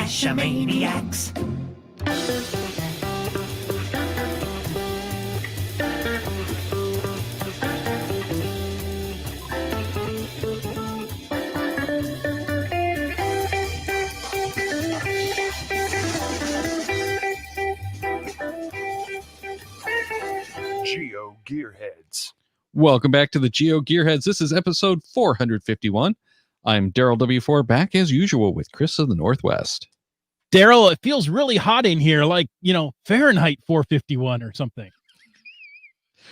Smashomaniacs. Geo Gearheads. Welcome back to the Geo Gearheads. This is episode 451. I'm Daryl W4, back as usual with Chris of the Northwest. Daryl, it feels really hot in here, like, Fahrenheit 451 or something.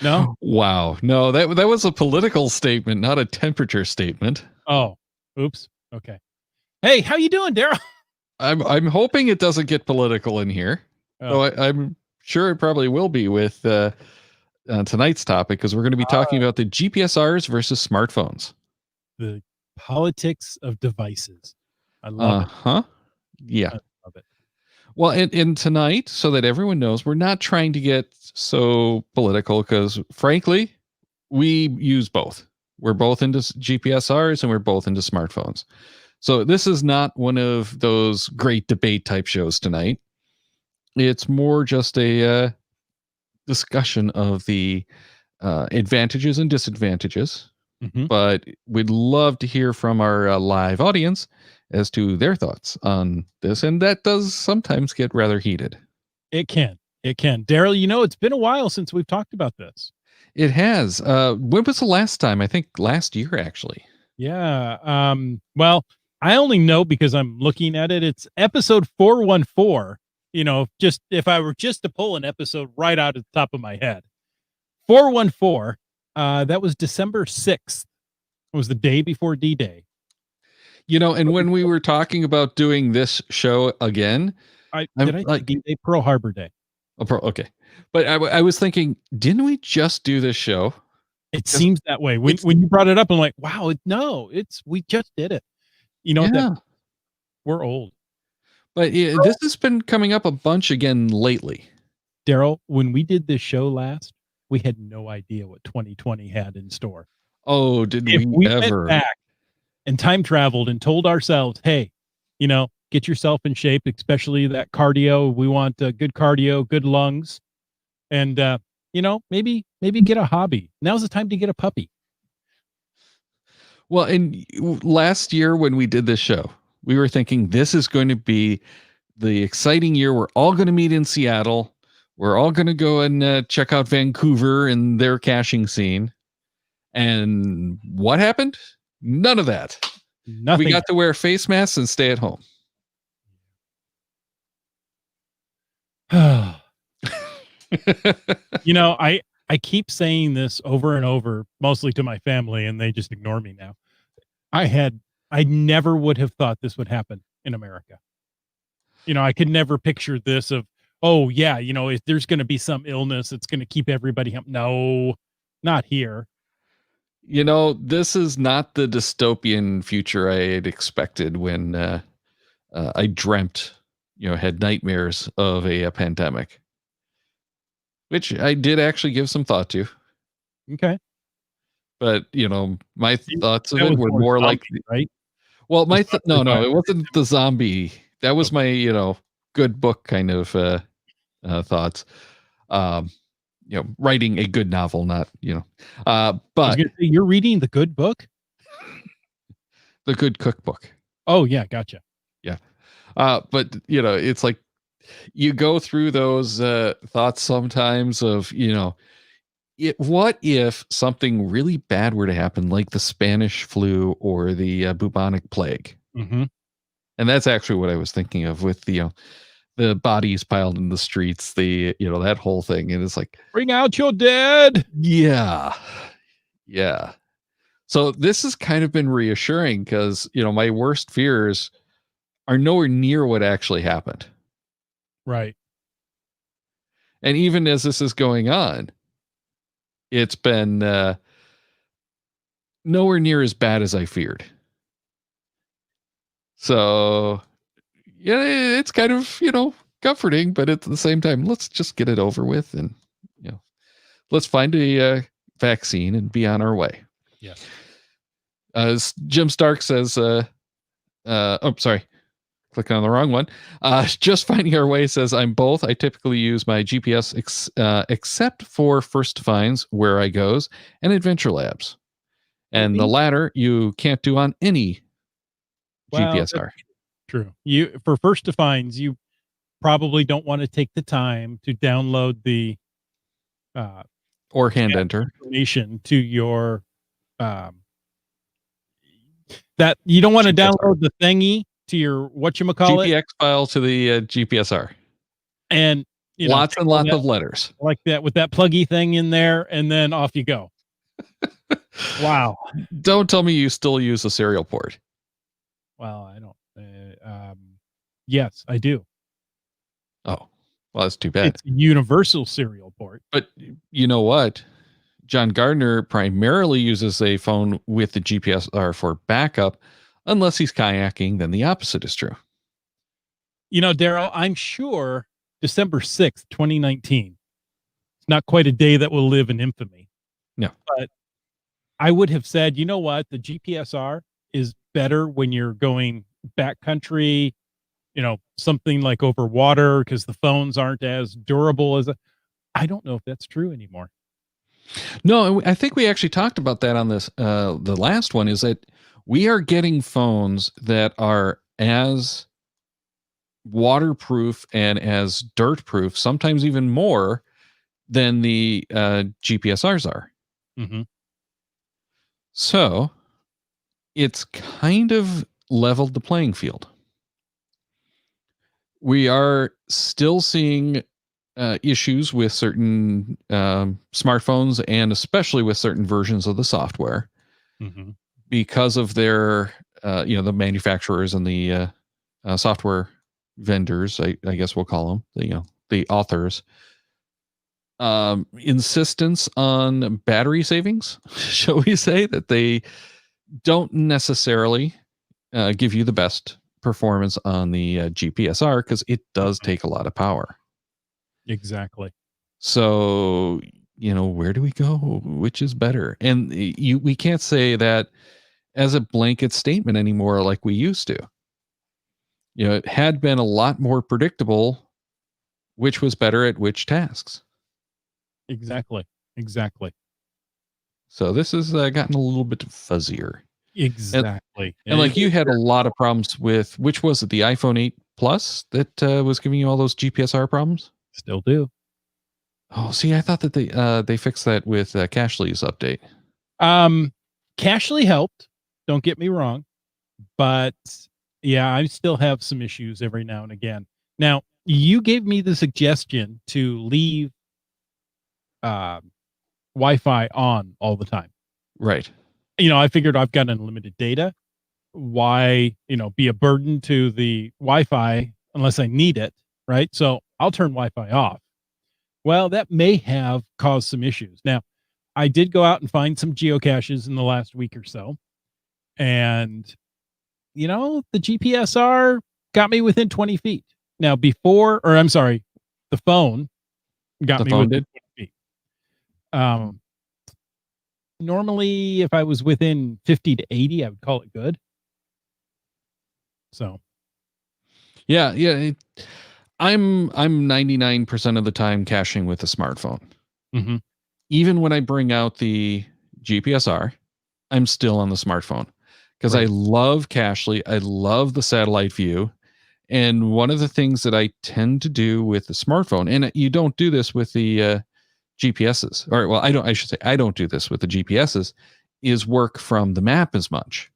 No? Wow. No, that was a political statement, not a temperature statement. Oh, oops. Okay. Hey, how you doing, Daryl? I'm hoping it doesn't get political in here. Oh. Though I'm sure it probably will be with tonight's topic, because we're going to be talking about the GPSRs versus smartphones. The politics of devices. I love it. Yeah. I love it. Well, and tonight, so that everyone knows, we're not trying to get so political because, frankly, we use both. We're both into GPSRs and we're both into smartphones. So this is not one of those great debate type shows tonight. It's more just a discussion of the advantages and disadvantages. Mm-hmm. But we'd love to hear from our live audience as to their thoughts on this. And that does sometimes get rather heated. It can. Daryl, it's been a while since we've talked about this. It has. When was the last time? I think last year, actually. Yeah. Well, I only know because I'm looking at it. It's episode 414. Just if I were just to pull an episode right out of the top of my head. 414. That was December 6th. It was the day before D-Day. And when we were talking about doing this show again, I D-Day? Pearl Harbor Day. Okay. But I was thinking, didn't we just do this show? It seems that way. When you brought it up, I'm like, wow, we just did it. We're old. But this has been coming up a bunch again lately. Daryl, when we did this show last, we had no idea what 2020 had in store. Oh, did we ever? Went back and time traveled and told ourselves, hey, get yourself in shape, especially that cardio. We want good cardio, good lungs. And, maybe get a hobby. Now's the time to get a puppy. Well, and last year when we did this show, we were thinking this is going to be the exciting year. We're all going to meet in Seattle. We're all going to go and check out Vancouver and their caching scene. And what happened? None of that. Nothing. We got to wear face masks and stay at home. I keep saying this over and over, mostly to my family, and they just ignore me now. I never would have thought this would happen in America. I could never picture this of, oh yeah, if there's going to be some illness, it's going to keep everybody up. No, not here. This is not the dystopian future I had expected when I dreamt, had nightmares of a pandemic, which I did actually give some thought to. Okay. But, my thoughts of it were more like, right? Well, no, it wasn't the zombie. That was my, good book kind of thoughts. Writing a good novel, not, but you're reading the good book, the good cookbook. Oh yeah. Gotcha. Yeah. But it's like you go through those thoughts sometimes of, what if something really bad were to happen, like the Spanish flu or the bubonic plague? Mm-hmm. And that's actually what I was thinking of with the bodies piled in the streets, that whole thing. And it's like, bring out your dead. Yeah. Yeah. So this has kind of been reassuring because, my worst fears are nowhere near what actually happened. Right. And even as this is going on, it's been nowhere near as bad as I feared. So, yeah, it's kind of, comforting, but at the same time, let's just get it over with and, let's find a vaccine and be on our way. Yes. As Jim Stark says, sorry. clicking on the wrong one. Just finding our way says I'm both. I typically use my GPS except for First Finds, Where I Goes, and Adventure Labs. And the latter you can't do on any Well, that's GPSR true. You for first defines, you probably don't want to take the time to download the uh, or hand map enter. information to your um, that you don't want to GPSR. download the thingy to your whatchamacallit GPX file to the GPSR. and Lots and lots that, of letters. like that with that pluggy thing in there, and then off you go. Wow. Don't tell me you still use a serial port. Well, I don't. Yes, I do. Oh, well, that's too bad. It's a universal serial port. But you know what? John Gardner primarily uses a phone with the GPSR for backup. Unless he's kayaking, then the opposite is true. Daryl, I'm sure December 6th, 2019. It's not quite a day that will live in infamy. No. But I would have said, you know what? The GPSR is better when you're going backcountry, something like over water because the phones aren't as durable as I don't know if that's true anymore. No, I think we actually talked about that on this. The last one is that we are getting phones that are as waterproof and as dirt proof, sometimes even more than the GPSRs are. Mm-hmm. So it's kind of leveled the playing field. We are still seeing issues with certain smartphones and especially with certain versions of the software because of their, the manufacturers and the software vendors, I guess we'll call them, the authors, insistence on battery savings, shall we say, that they don't necessarily give you the best performance on the GPSR because it does take a lot of power. Exactly. So, where do we go? Which is better? And we can't say that as a blanket statement anymore like we used to. It had been a lot more predictable which was better at which tasks. Exactly. So this has gotten a little bit fuzzier. Exactly. And like you had a lot of problems with, which was it, the iPhone 8 Plus that was giving you all those GPSR problems? Still do. Oh, see, I thought that they fixed that with Cashly's update. Cashly helped. Don't get me wrong, but yeah, I still have some issues every now and again. Now, you gave me the suggestion to leave Wi-Fi on all the time. Right. I figured I've got unlimited data. Why, be a burden to the Wi-Fi unless I need it, right? So I'll turn Wi-Fi off. Well, that may have caused some issues. Now, I did go out and find some geocaches in the last week or so. And, the GPSR got me within 20 feet. Now, the phone got me within 20 feet. Normally, if I was within 50 to 80, I would call it good. So, yeah. I'm 99% of the time caching with a smartphone. Mm-hmm. Even when I bring out the GPSR, I'm still on the smartphone because I love Cashly. I love the satellite view. And one of the things that I tend to do with the smartphone, and you don't do this with the GPSs, or well, I don't do this with the GPSs, is work from the map as much.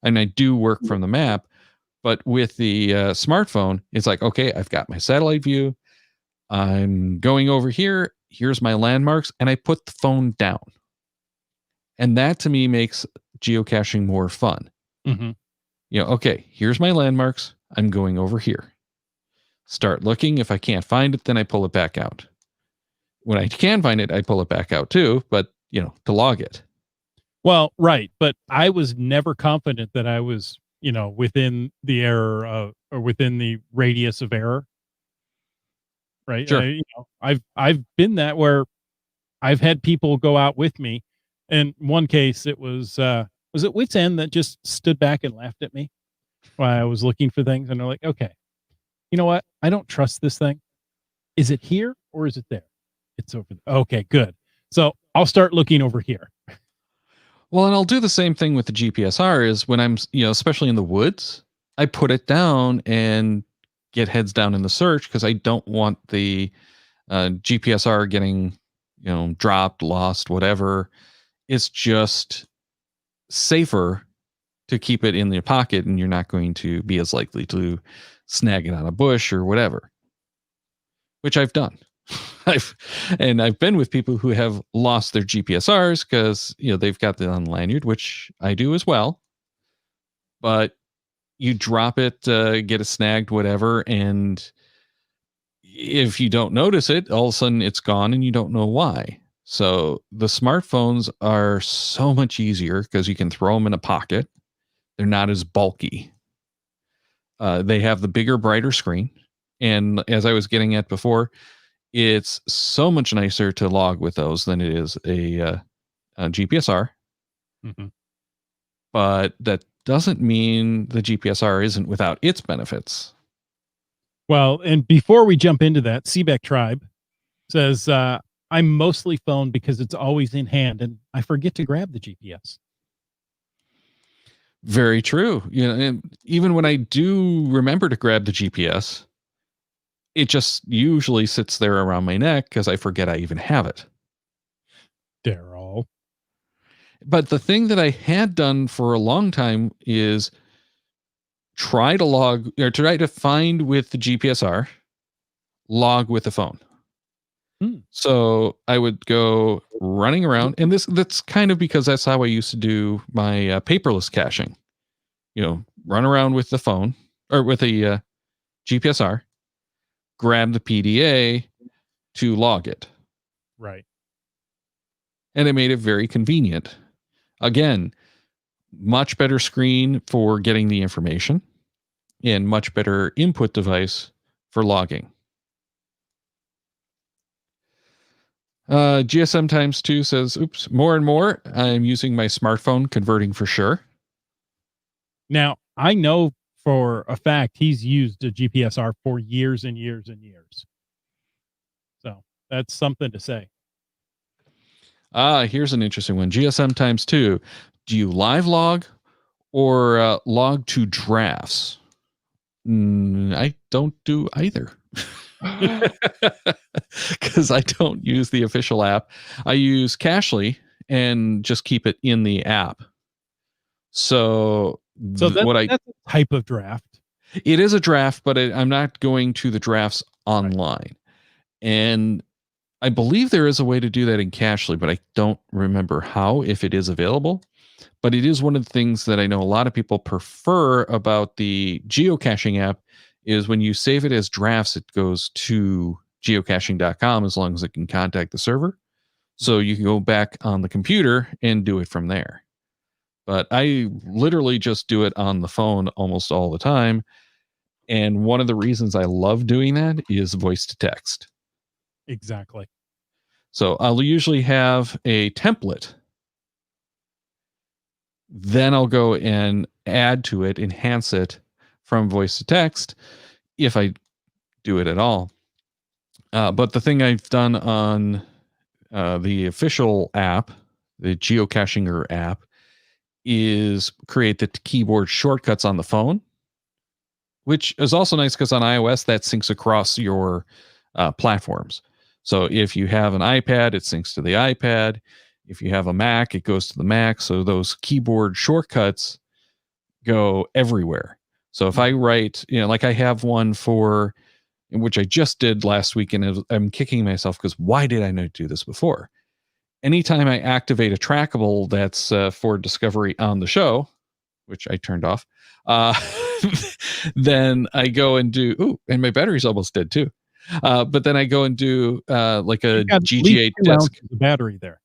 And I do work from the map, but with the smartphone, it's like, okay, I've got my satellite view. I'm going over here. Here's my landmarks, and I put the phone down. And that to me makes geocaching more fun. Mm-hmm. Okay, here's my landmarks. I'm going over here. Start looking. If I can't find it, then I pull it back out. When I can find it, I pull it back out too, but to log it. Well, right. But I was never confident that I was, within the error or within the radius of error. Right. Sure. I've been that where I've had people go out with me. In one case, it was it Wits End that just stood back and laughed at me. while I was looking for things, and they're like, okay, you know what? I don't trust this thing. Is it here or is it there? It's over there. Okay, good. So I'll start looking over here. Well, and I'll do the same thing with the GPSR is when I'm, especially in the woods, I put it down and get heads down in the search because I don't want the GPSR getting, dropped, lost, whatever. It's just safer to keep it in your pocket and you're not going to be as likely to snag it on a bush or whatever, which I've done. I've been with people who have lost their GPSRs because they've got the on lanyard, which I do as well. But you drop it, get it snagged, whatever, and if you don't notice it, all of a sudden it's gone and you don't know why. So the smartphones are so much easier because you can throw them in a pocket. They're not as bulky. They have the bigger, brighter screen. And as I was getting at before, it's so much nicer to log with those than it is a GPSR. Mm-hmm. But that doesn't mean the GPSR isn't without its benefits. Well, and before we jump into that, Seabeck Tribe says, I'm mostly phone because it's always in hand and I forget to grab the GPS. Very true. And even when I do remember to grab the GPS, it just usually sits there around my neck because I forget I even have it. Daryl. But the thing that I had done for a long time is try to log or try to find with the GPSR, log with the phone. So I would go running around, and that's kind of because that's how I used to do my paperless caching. Run around with the phone or with a GPSR, grab the PDA to log it. Right. And it made it very convenient. Again, much better screen for getting the information and much better input device for logging. GSM times 2 says, oops, more and more I'm using my smartphone converting for sure. Now, I know for a fact he's used a GPSR for years and years and years. So that's something to say. Here's an interesting one. GSM times 2. Do you live log or log to drafts? I don't do either. Because I don't use the official app. I use Cachly and just keep it in the app. So that's a type of draft. It is a draft, but I'm not going to the drafts online. Right. And I believe there is a way to do that in Cachly, but I don't remember how, if it is available. But it is one of the things that I know a lot of people prefer about the geocaching app is when you save it as drafts, it goes to geocaching.com as long as it can contact the server. So you can go back on the computer and do it from there. But I literally just do it on the phone almost all the time. And one of the reasons I love doing that is voice to text. Exactly. So I'll usually have a template. Then I'll go and add to it, enhance it from voice to text if I do it at all. But the thing I've done on the official app, the Geocachinger app, is create the keyboard shortcuts on the phone, which is also nice because on iOS that syncs across your platforms. So if you have an iPad, it syncs to the iPad. If you have a Mac, it goes to the Mac. So those keyboard shortcuts go everywhere. So if I write, like I have one for, which I just did last week, and I'm kicking myself because why did I not do this before? Anytime I activate a trackable that's for discovery on the show, which I turned off, then I go and do, and my battery's almost dead too. But then I go and do like a GGH disk. The battery there.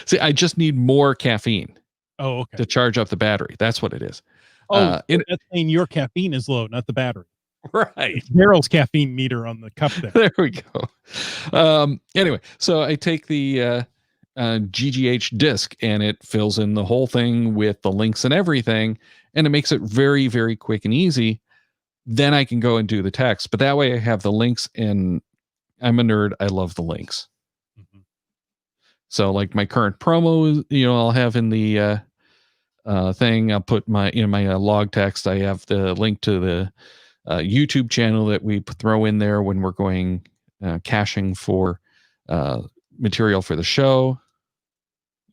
See, I just need more caffeine. Oh, okay. To charge up the battery. That's what it is. Oh, that's saying your caffeine is low, not the battery. Right. It's Daryl's caffeine meter on the cup there. There we go. Anyway, so I take the GGH disk, and it fills in the whole thing with the links and everything, and it makes it very, very quick and easy. Then I can go and do the text, but that way I have the links, and I'm a nerd. I love the links. Mhm. So like my current promo, I'll have in the thing. I'll put my log text. I have the link to the YouTube channel that we throw in there when we're going caching for material for the show.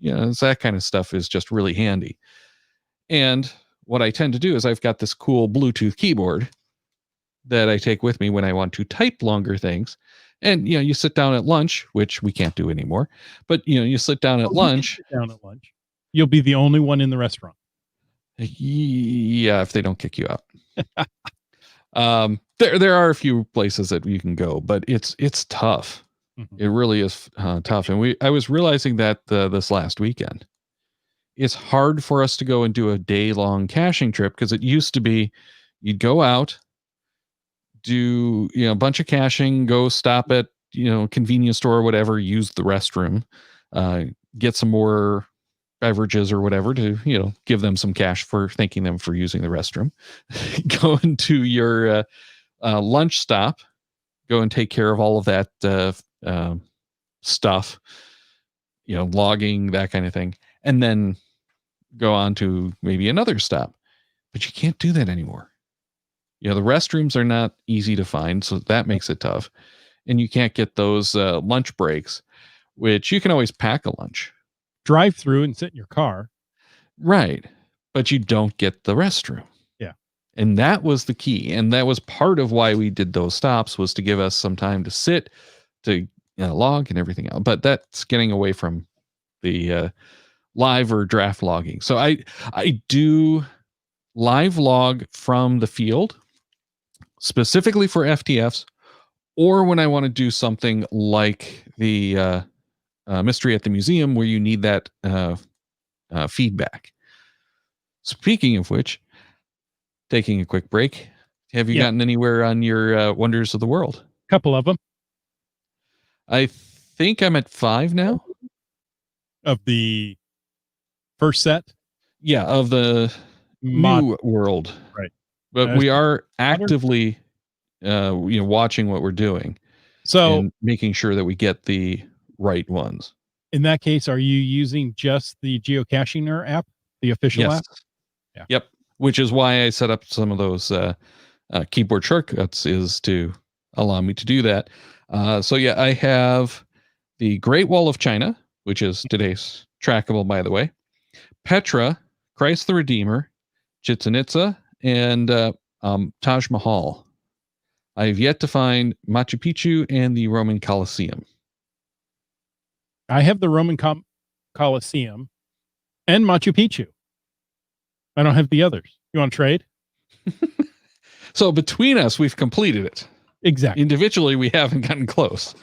So that kind of stuff is just really handy. And what I tend to do is I've got this cool Bluetooth keyboard that I take with me when I want to type longer things. And you sit down at lunch, which we can't do anymore, but you sit down at Oh, we can lunch. sit down at lunch. You'll be the only one in the restaurant. Yeah, if they don't kick you out. There are a few places that you can go, but it's tough. Mhm. It really is tough. And I was realizing that this last weekend, it's hard for us to go and do a day-long caching trip, because it used to be you'd go out, do a bunch of caching, go stop at convenience store or whatever, use the restroom, get some more beverages or whatever to give them some cash for thanking them for using the restroom, go into your lunch stop, go and take care of all of that stuff, logging, that kind of thing, and then go on to maybe another stop. But you can't do that anymore. The restrooms are not easy to find, so that makes it tough. And you can't get those lunch breaks, which you can always pack a lunch. Drive through and sit in your car. Right. But you don't get the restroom. Yeah. And that was the key. And that was part of why we did those stops, was to give us some time to sit, to log and everything else. But that's getting away from the live or draft logging. So I do live log from the field, specifically for FTFs, or when I want to do something like the mystery at the museum, where you need that feedback. Speaking of which, taking a quick break, have you gotten anywhere on your Wonders of the World? Couple of them. I think I'm at 5 now. Of the first set? Yeah, of the new world. Right. But we are actively watching what we're doing. So, and making sure that we get the right ones. In that case, are you using just the geocaching app, the official app? Yeah. Yep. Which is why I set up some of those keyboard shortcuts, is to allow me to do that. So yeah, I have the Great Wall of China, which is today's trackable, by the way, Petra, Christ the Redeemer, Chichen Itza, and Taj Mahal. I have yet to find Machu Picchu and the Roman Colosseum. I have the Roman Colosseum and Machu Picchu. I don't have the others. You want to trade? So between us, we've completed it. Exactly. Individually, we haven't gotten close.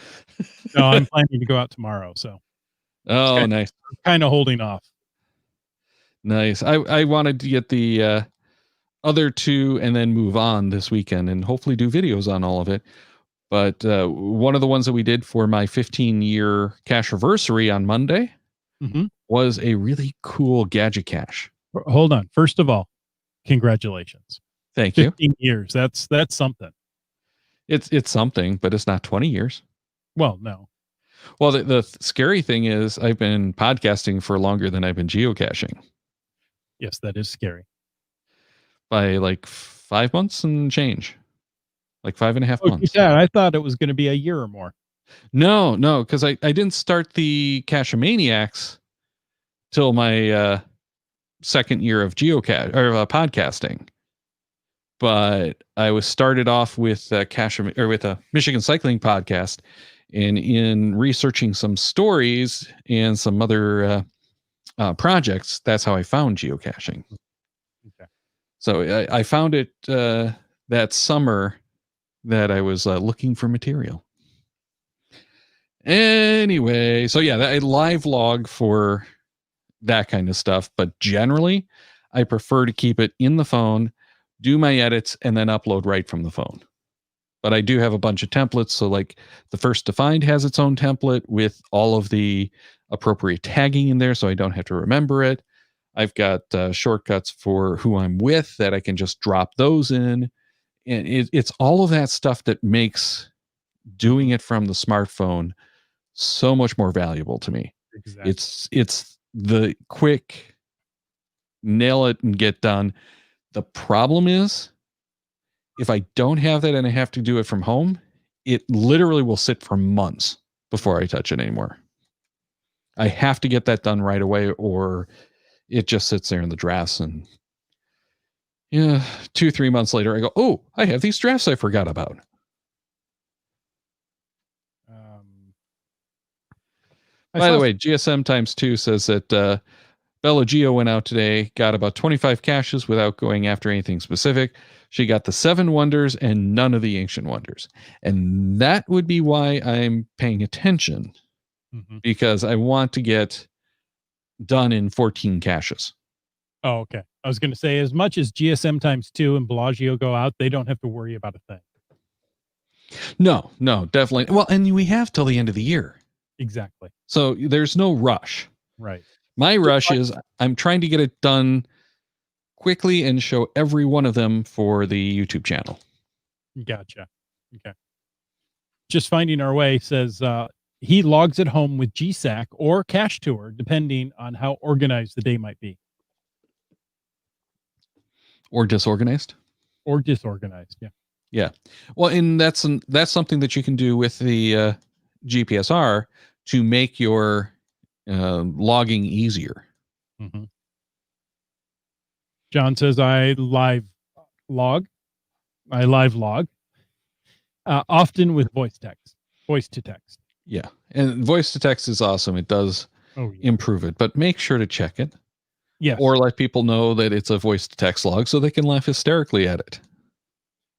No, I'm planning to go out tomorrow. So. Oh, nice. Kind of holding off. Nice. I wanted to get the other two and then move on this weekend and hopefully do videos on all of it. But one of the ones that we did for my 15-year cache-versary on Monday was a really cool gadget cache. Hold on. First of all, congratulations. Thank you. 15 years. That's something. It's something, but it's not 20 years. Well, no. Well, the scary thing is I've been podcasting for longer than I've been geocaching. Yes, that is scary. By like 5 months and change. Like 5.5 months. Yeah, I thought it was going to be a year or more. No, because I didn't start the Cache-Maniacs till my second year of geocache or podcasting. But I was started off with with a Michigan Cycling Podcast, and in researching some stories and some other projects, that's how I found geocaching. Okay. So I found it that summer that I was looking for material. Anyway, so yeah, I live log for that kind of stuff, but generally I prefer to keep it in the phone, do my edits, and then upload right from the phone. but I do have a bunch of templates. So like the first to find has its own template with all of the appropriate tagging in there, so I don't have to remember it. I've got shortcuts for who I'm with that I can just drop those in. And it's all of that stuff that makes doing it from the smartphone so much more valuable to me. Exactly. It's the quick nail it and get done. The problem is if I don't have that and I have to do it from home, it literally will sit for months before I touch it anymore. I have to get that done right away, or it just sits there in the drafts. And 2-3 months later, I go, oh, I have these drafts I forgot about. By the way, GSM times 2 says that Bella Geo went out today, got about 25 caches without going after anything specific. She got the 7 wonders and none of the ancient wonders. And that would be why I'm paying attention, because I want to get done in 14 caches. Oh, okay. I was going to say, as much as GSM times 2 and Bellagio go out, they don't have to worry about a thing. No, definitely. Well, and we have till the end of the year. Exactly. So there's no rush. Right. My rush is I'm trying to get it done quickly and show every one of them for the YouTube channel. Gotcha. Okay. Just Finding Our Way says he logs at home with GSAC or Cache Tour, depending on how organized the day might be. Or disorganized. Or disorganized, yeah. Yeah. Well, and that's something that you can do with the GPSR to make your logging easier. John says I live log, often with voice to text. Yeah, and voice to text is awesome. It does improve it, but make sure to check it. Yes. Or let people know that it's a voice to text log so they can laugh hysterically at it.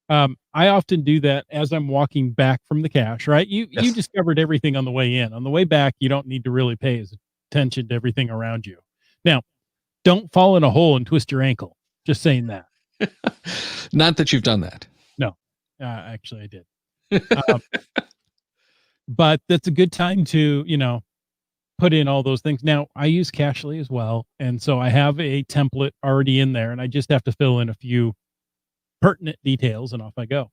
I often do that as I'm walking back from the cache, right? You discovered everything on the way in. On the way back, you don't need to really pay attention to everything around you. Now, don't fall in a hole and twist your ankle. Just saying that. Not that you've done that. No, actually I did. But that's a good time to, put in all those things. Now, I use Cachely as well. And so I have a template already in there and I just have to fill in a few pertinent details and off I go.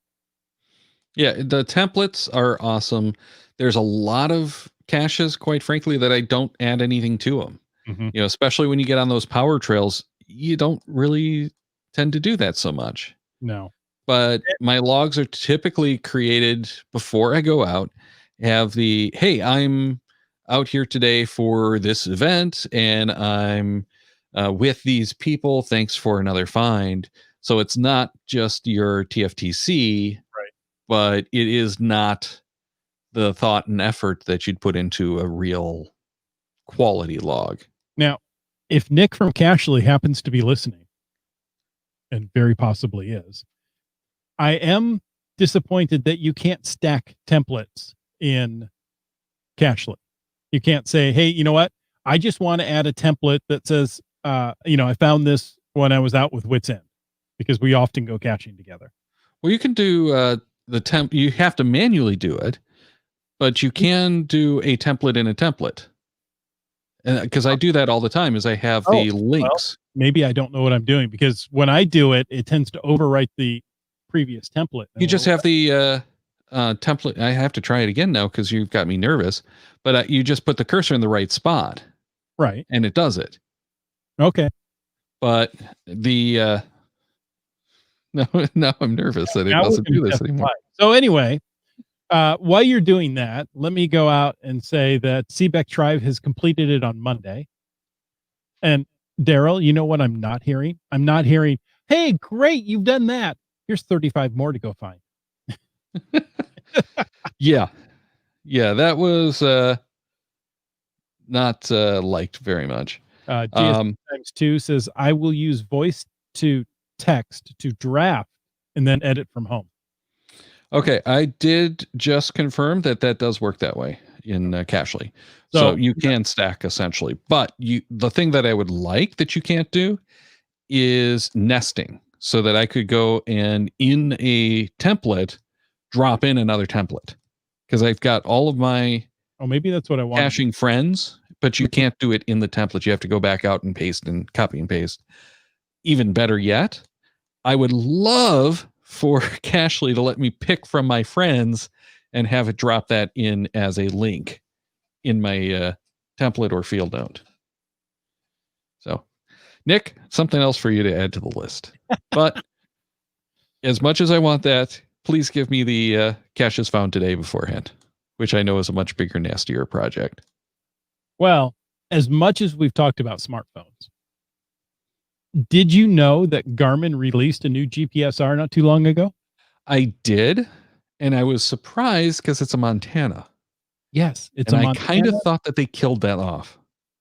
Yeah, the templates are awesome. There's a lot of caches, quite frankly, that I don't add anything to them. Especially when you get on those power trails, you don't really tend to do that so much. No. But my logs are typically created before I go out. Have the, hey, I'm out here today for this event and I'm with these people. Thanks for another find. So it's not just your TFTC, right? But it is not the thought and effort that you'd put into a real quality log. Now, if Nick from Cachely happens to be listening, and very possibly is, I am disappointed that you can't stack templates in Cachely. You can't say, hey, you know what? I just want to add a template that says, I found this when I was out with Wits End, because we often go caching together. Well, you can do you have to manually do it, but you can do a template in a template. Because I do that all the time, is I have the links. Well, maybe I don't know what I'm doing, because when I do it, it tends to overwrite the previous template. You just have the template. I have to try it again now because you've got me nervous, but you just put the cursor in the right spot. Right. And it does it. Okay. But the, now I'm nervous that it doesn't do this anymore. So anyway, while you're doing that, let me go out and say that Seebeck Tribe has completed it on Monday. And Daryl, you know what I'm not hearing? I'm not hearing, hey, great, you've done that. Here's 35 more to go find. Yeah, that was not liked very much. GS times 2 says, I will use voice to text to draft and then edit from home. Okay, I did just confirm that does work that way in Cachely. So you can stack essentially, but the thing that I would like that you can't do is nesting, so that I could go and in a template drop in another template because I've got all of my Oh, maybe that's what I want. caching friends, but you can't do it in the template. You have to go back out and paste and copy and paste. Even better yet, I would love for Cachly to let me pick from my friends and have it drop that in as a link in my template or field note. So, Nick, something else for you to add to the list. But as much as I want that, please give me the caches found today beforehand, which I know is a much bigger, nastier project. Well, as much as we've talked about smartphones, did you know that Garmin released a new GPSR not too long ago? I did, and I was surprised because it's a Montana. Yes, it's and a I kind of Montana thought that they killed that off.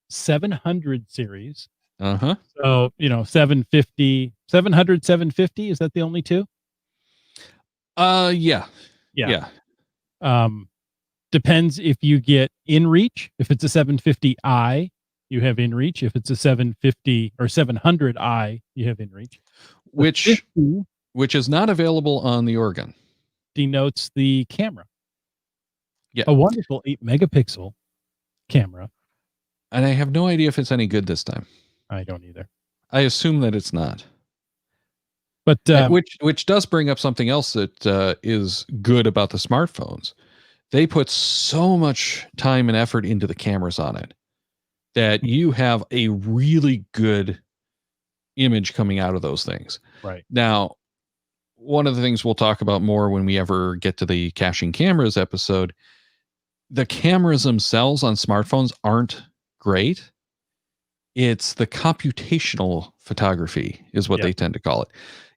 700 series. Uh-huh. So, 750, 700, 750. Is that the only two? Yeah. Yeah. Depends if you get inReach. If it's a 750i, you have inReach. If it's a 750 or 700i, you have inReach. Which is not available on the Oregon. Denotes the camera. Yeah. A wonderful 8 megapixel camera. And I have no idea if it's any good this time. I don't either. I assume that it's not. But which does bring up something else that is good about the smartphones. They put so much time and effort into the cameras on it that you have a really good image coming out of those things. Right. Now, one of the things we'll talk about more when we ever get to the caching cameras episode, the cameras themselves on smartphones aren't great. It's the computational photography is what they tend to call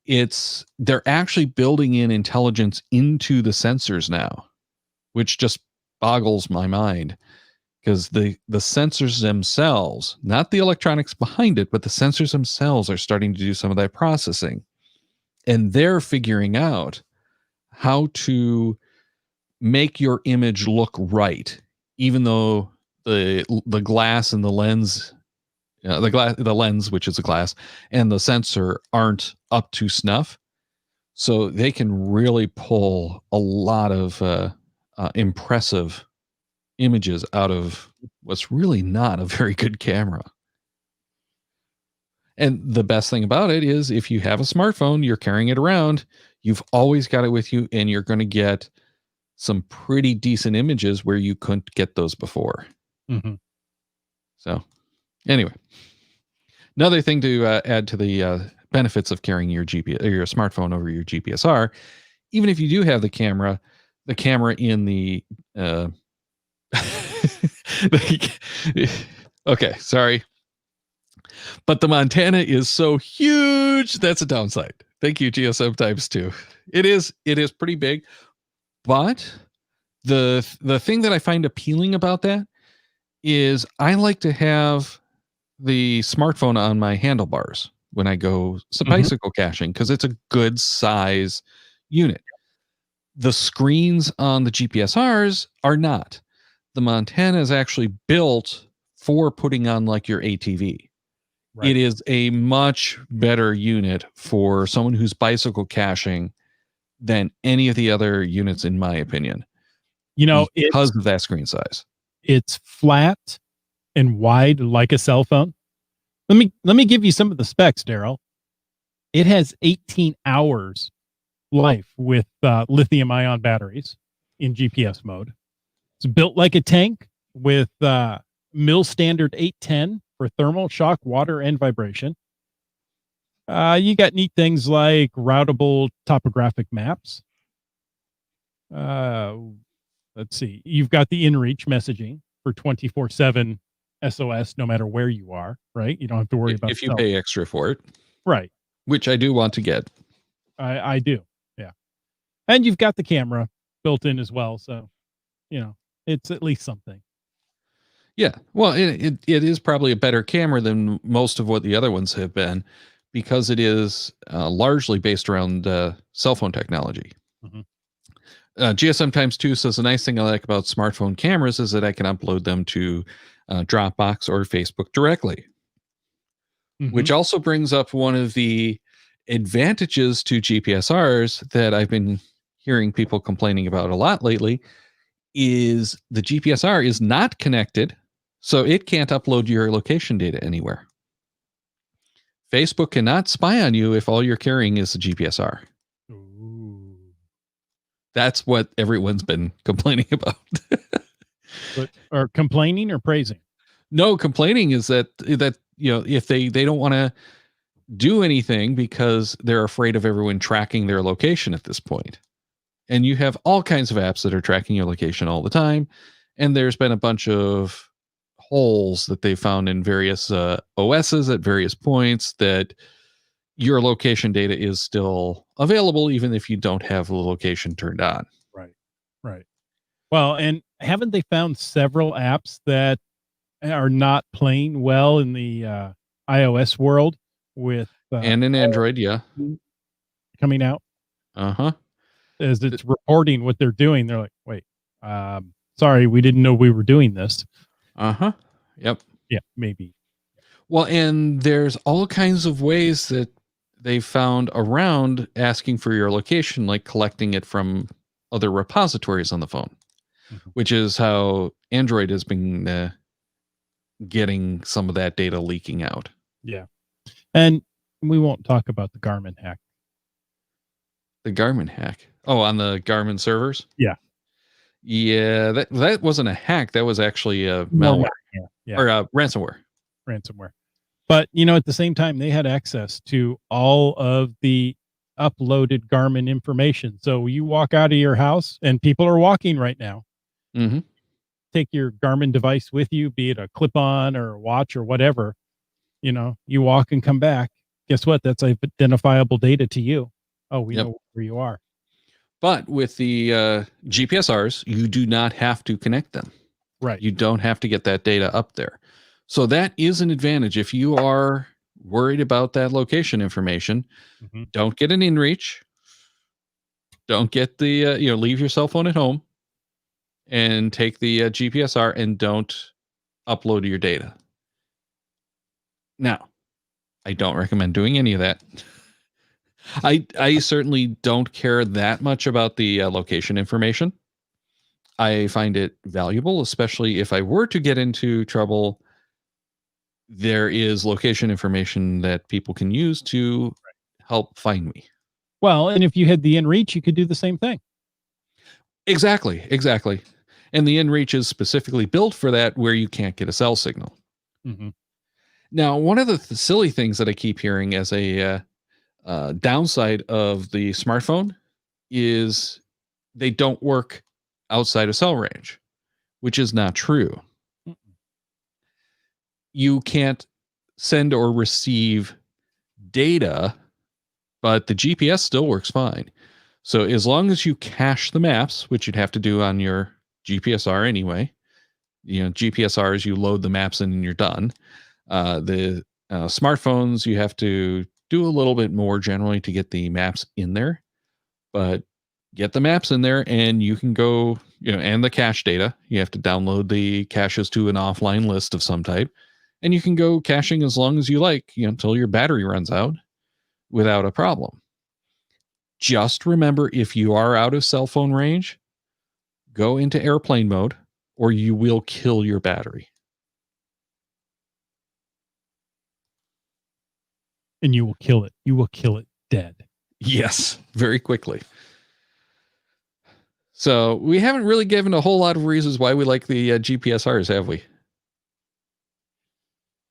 it. They're actually building in intelligence into the sensors now, which just boggles my mind because the sensors themselves, not the electronics behind it, but the sensors themselves are starting to do some of that processing. And they're figuring out how to make your image look right, even though the glass and the lens, the lens, which is a glass, and the sensor aren't up to snuff. So they can really pull a lot of impressive images out of what's really not a very good camera. And the best thing about it is if you have a smartphone, you're carrying it around, you've always got it with you, and you're going to get some pretty decent images where you couldn't get those before. Mm-hmm. So anyway, another thing to add to the benefits of carrying your your smartphone over your GPSR, even if you do have the camera in the okay, sorry. But the Montana is so huge. That's a downside. Thank you, GSM times 2. It is pretty big. But the thing that I find appealing about that is I like to have the smartphone on my handlebars when I go bicycle caching because it's a good size unit. The screens on the GPSRs are not. The Montana is actually built for putting on like your ATV. Right. It is a much better unit for someone who's bicycle caching than any of the other units, in my opinion. Because of that screen size. It's flat and wide like a cell phone. Let me give you some of the specs, Daryl. It has 18 hours life with lithium-ion batteries in GPS mode. It's built like a tank with mil standard 810 for thermal, shock, water, and vibration. You got neat things like routable topographic maps. Let's see. You've got the inReach messaging for 24/7 SOS, no matter where you are, right? You don't have to worry about if you pay extra for it. Right. Which I do want to get. I do. Yeah. And you've got the camera built in as well. So, it's at least something. Yeah. Well, it is probably a better camera than most of what the other ones have been because it is largely based around cell phone technology. Mm-hmm. GSM times 2 says the nice thing I like about smartphone cameras is that I can upload them to Dropbox or Facebook directly, which also brings up one of the advantages to GPSRs that I've been hearing people complaining about a lot lately is the GPSR is not connected, so it can't upload your location data anywhere. Facebook cannot spy on you if all you're carrying is a GPSR. Ooh. That's what everyone's been complaining about. But or complaining or praising? No, complaining is that if they don't want to do anything because they're afraid of everyone tracking their location at this point. And you have all kinds of apps that are tracking your location all the time. And there's been a bunch of holes that they found in various OSs at various points that your location data is still available, even if you don't have the location turned on. Right. Right. Well, and haven't they found several apps that are not playing well in the iOS world with And in Android, yeah. coming out? Uh-huh. As it's reporting what they're doing, they're like, wait, sorry, we didn't know we were doing this. Uh-huh. Yep. Yeah, maybe. Well, and there's all kinds of ways that they found around asking for your location, like collecting it from other repositories on the phone, which is how Android has been getting some of that data leaking out. Yeah. And we won't talk about the Garmin hack. The Garmin hack. Oh, on the Garmin servers? Yeah. Yeah, that wasn't a hack. That was actually a malware. Yeah. Or ransomware. But, at the same time, they had access to all of the uploaded Garmin information. So you walk out of your house and people are walking right now. Mm-hmm. Take your Garmin device with you, be it a clip-on or a watch or whatever. You walk and come back. Guess what? That's identifiable data to you. Oh, we know where you are. But with the GPSRs, you do not have to connect them. Right. You don't have to get that data up there. So that is an advantage. If you are worried about that location information, don't get an inReach. Don't get the, leave your cell phone at home and take the GPSR and don't upload your data. Now, I don't recommend doing any of that. I certainly don't care that much about the location information. I find it valuable, especially if I were to get into trouble. There is location information that people can use to help find me. Well, and if you had the inReach, you could do the same thing. Exactly. And the inReach is specifically built for that, where you can't get a cell signal. Now, one of the silly things that I keep hearing as a downside of the smartphone is they don't work outside of cell range, which is not true. You can't send or receive data, but the GPS still works fine. So as long as you cache the maps, which you'd have to do on your GPSR anyway, GPSRs, you load the maps in and you're done. The smartphones, you have to do a little bit more generally to get the maps in there, but get the maps in there and you can go, and the cache data. You have to download the caches to an offline list of some type, and you can go caching as long as you like, until your battery runs out without a problem. Just remember, if you are out of cell phone range, go into airplane mode or you will kill your battery. And you will kill it. You will kill it dead. Yes, very quickly. So we haven't really given a whole lot of reasons why we like the GPSRs, have we?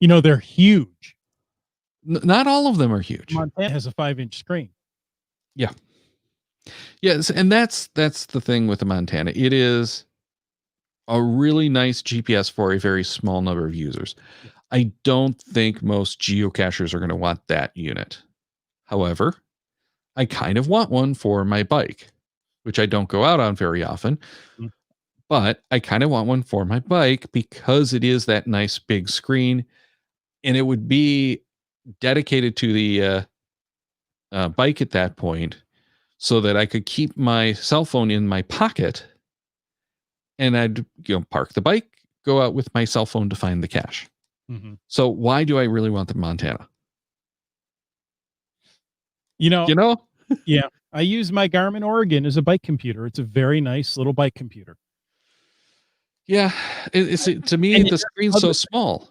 They're huge. Not all of them are huge. Montana has a 5-inch screen. Yeah. Yes, and that's the thing with the Montana. It is a really nice GPS for a very small number of users. Yeah. I don't think most geocachers are going to want that unit. However, I kind of want one for my bike, which I don't go out on very often. But I kind of want one for my bike because it is that nice big screen, and it would be dedicated to the bike at that point, so that I could keep my cell phone in my pocket, and I'd park the bike, go out with my cell phone to find the cache. So why do I really want the Montana? Yeah. I use my Garmin Oregon as a bike computer. It's a very nice little bike computer. Yeah, to me, And the screen's so small.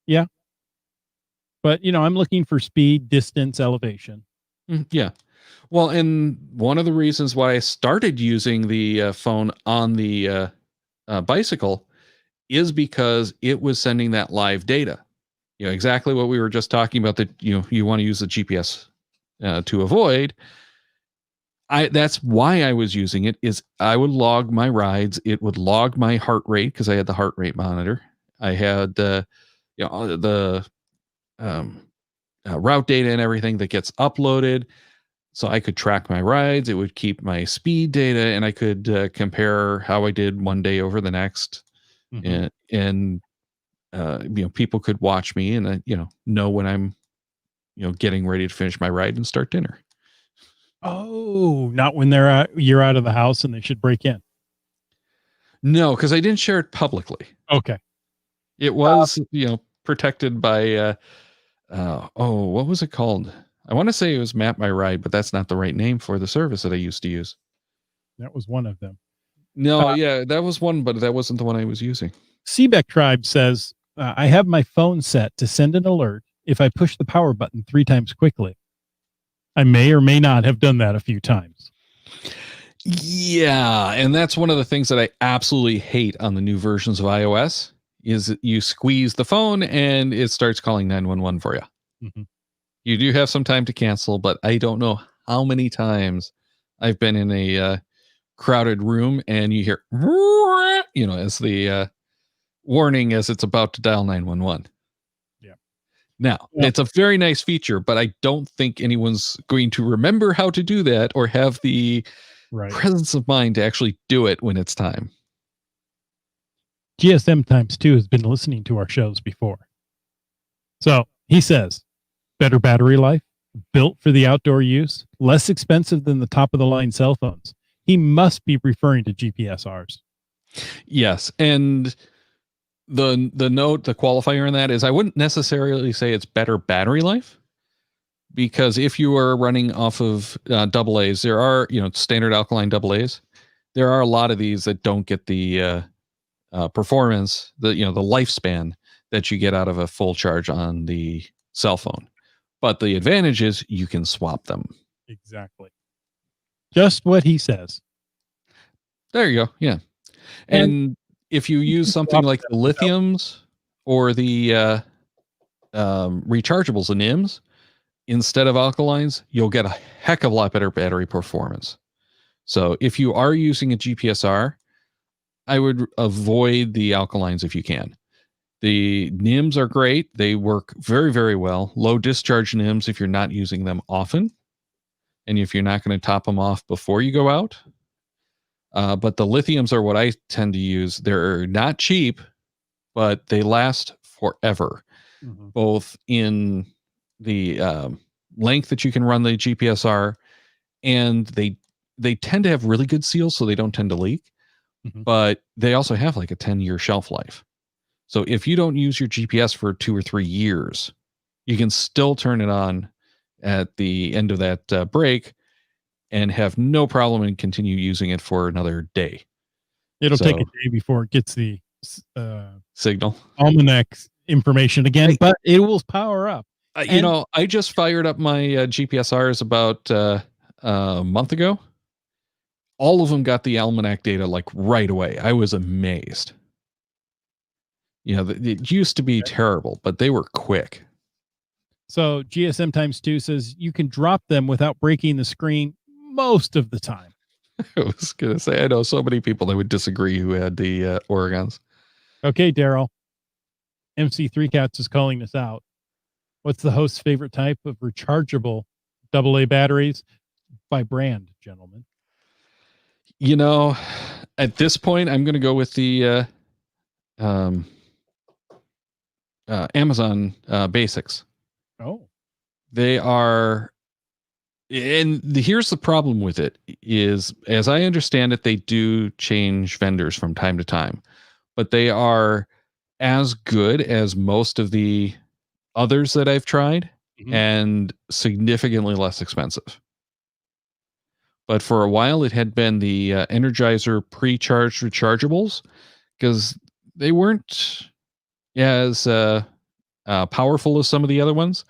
yeah, but I'm looking for speed, distance, elevation. Yeah. Well, and one of the reasons why I started using the phone on the bicycle is because it was sending that live data. Exactly what we were just talking about, that you want to use the GPS to avoid. That's why I was using it. Is I would log my rides. It would log my heart rate because I had the heart rate monitor. I had the um, route data and everything that gets uploaded, so I could track my rides. It would keep my speed data, and I could compare how I did one day over the next. Mhm. And people could watch me and know when I'm getting ready to finish my ride and start dinner. Oh, not when you're out of the house and they should break in. No, because I didn't share it publicly. Okay. It was protected by what was it called? I want to say it was Map My Ride, but that's not the right name for the service that I used to use. That was one of them. No, yeah, that was one, but that wasn't the one I was using. Seebeck Tribe says, I have my phone set to send an alert if I push the power button 3 times quickly. I may or may not have done that a few times. Yeah, and that's one of the things that I absolutely hate on the new versions of iOS is you squeeze the phone and it starts calling 911 for you. Mhm. You do have some time to cancel, but I don't know how many times I've been in a crowded room and you hear, as the warning as it's about to dial 911. Yeah. Now, Yeah. it's a very nice feature, but I don't think anyone's going to remember how to do that or have the Right. presence of mind to actually do it when it's time. GSM times 2 has been listening to our shows before. So he says, better battery life, built for the outdoor use, less expensive than the top of the line cell phones. He must be referring to GPSRs. Yes, and the qualifier in that is I wouldn't necessarily say it's better battery life, because if you are running off of double A's, there are standard alkaline double A's. There are a lot of these that don't get the performance, the lifespan that you get out of a full charge on the cell phone. But the advantage is you can swap them. Exactly. Just what he says. There you go. Yeah. And And if you you use can something swap like them the without. lithiums or the rechargeables, the NIMS, instead of alkalines, you'll get a heck of a lot better battery performance. So if you are using a GPSR, I would avoid the alkalines if you can. The NIMS are great. They work very, very well. Low discharge NIMS if you're not using them often, and if you're not going to top them off before you go out. But the lithiums are what I tend to use. They're not cheap, but they last forever, Mhm. both in the length that you can run the GPSR, and they tend to have really good seals, so they don't tend to leak. Mhm. But they also have like a 10-year shelf life. So if you don't use your GPS for 2 or 3 years, you can still turn it on at the end of that break and have no problem and continue using it for another day. It'll take a So day before it gets the signal. almanac information again, I, but it will power up. And I just fired up my GPSRs about a month ago. All of them got the almanac data like right away. I was amazed. It used to be terrible, but they were quick. so GSM times 2 says you can drop them without breaking the screen most of the time. I was gonna say I know so many people that would disagree who had the Oregons. Okay, Daryl. MC3 Cats is calling us out. What's the host's favorite type of rechargeable AA batteries by brand, gentlemen? At this point, I'm going to go with the um, Amazon Basics. Oh. They are, and here's the problem with it is, as I understand it, they do change vendors from time to time, but they are as good as most of the others that I've tried Mhm. and significantly less expensive. but for a while it had been the Energizer pre-charged rechargeables because they weren't as powerful as some of the other ones,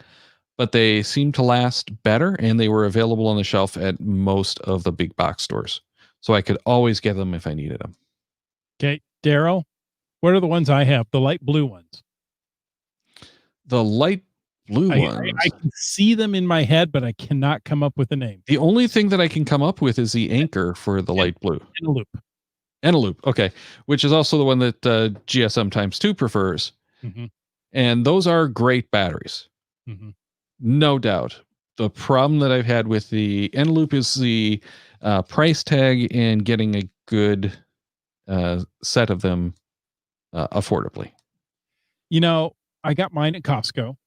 but they seemed to last better, and they were available on the shelf at most of the big box stores. So I could always get them if I needed them. Okay, Daryl, what are the ones I have? The light blue ones. The light blue ones. I can see them in my head, but I cannot come up with a name. The only thing that I can come up with is the anchor for the light blue. Eneloop. Eneloop, okay, which is also the one that GSM times 2 prefers. Mm-hmm. And those are great batteries. Mm-hmm. No doubt. The problem that I've had with the Eneloop is the price tag and getting a good set of them affordably. You know, I got mine at Costco.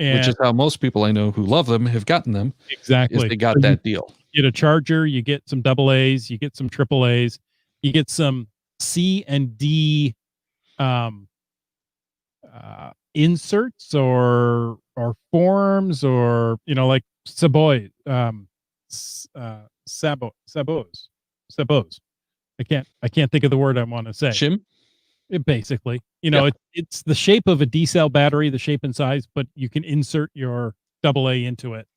Which is how most people I know who love them have gotten them. Exactly. Is they got that deal. You get a charger, you get some AA's, you get some AAA's, you get some C and D inserts or forms, or like Saboy, Sabos. I can't think of the word I want to say. Shim? Basically, it's the shape of a D cell battery, the shape and size, but you can insert your AA into it